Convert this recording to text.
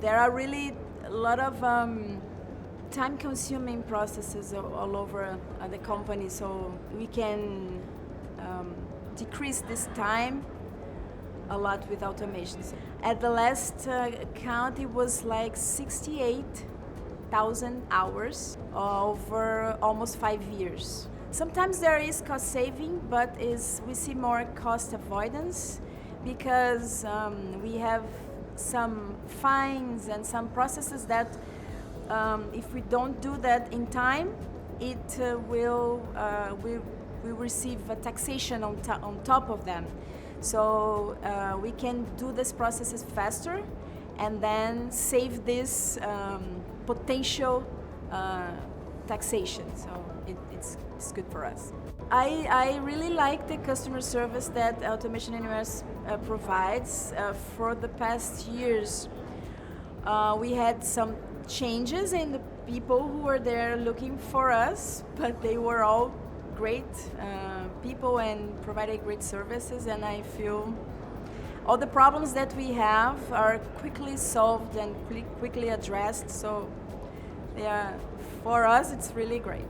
There are really a lot of time-consuming processes all over the company, so we can decrease this time a lot with automations. At the last count, it was like 68,000 hours over almost 5 years. Sometimes there is cost saving, but we see more cost avoidance because we have some fines and some processes that if we don't do that in time, we receive a taxation on top of them. So we can do these processes faster and then save this potential taxation. So it's good for us. I really like the customer service that Automation Anywhere provides. For the past years, we had some changes in the people who were there looking for us, but they were all great people and provided great services, and I feel all the problems that we have are quickly solved and quickly addressed, so yeah, for us it's really great.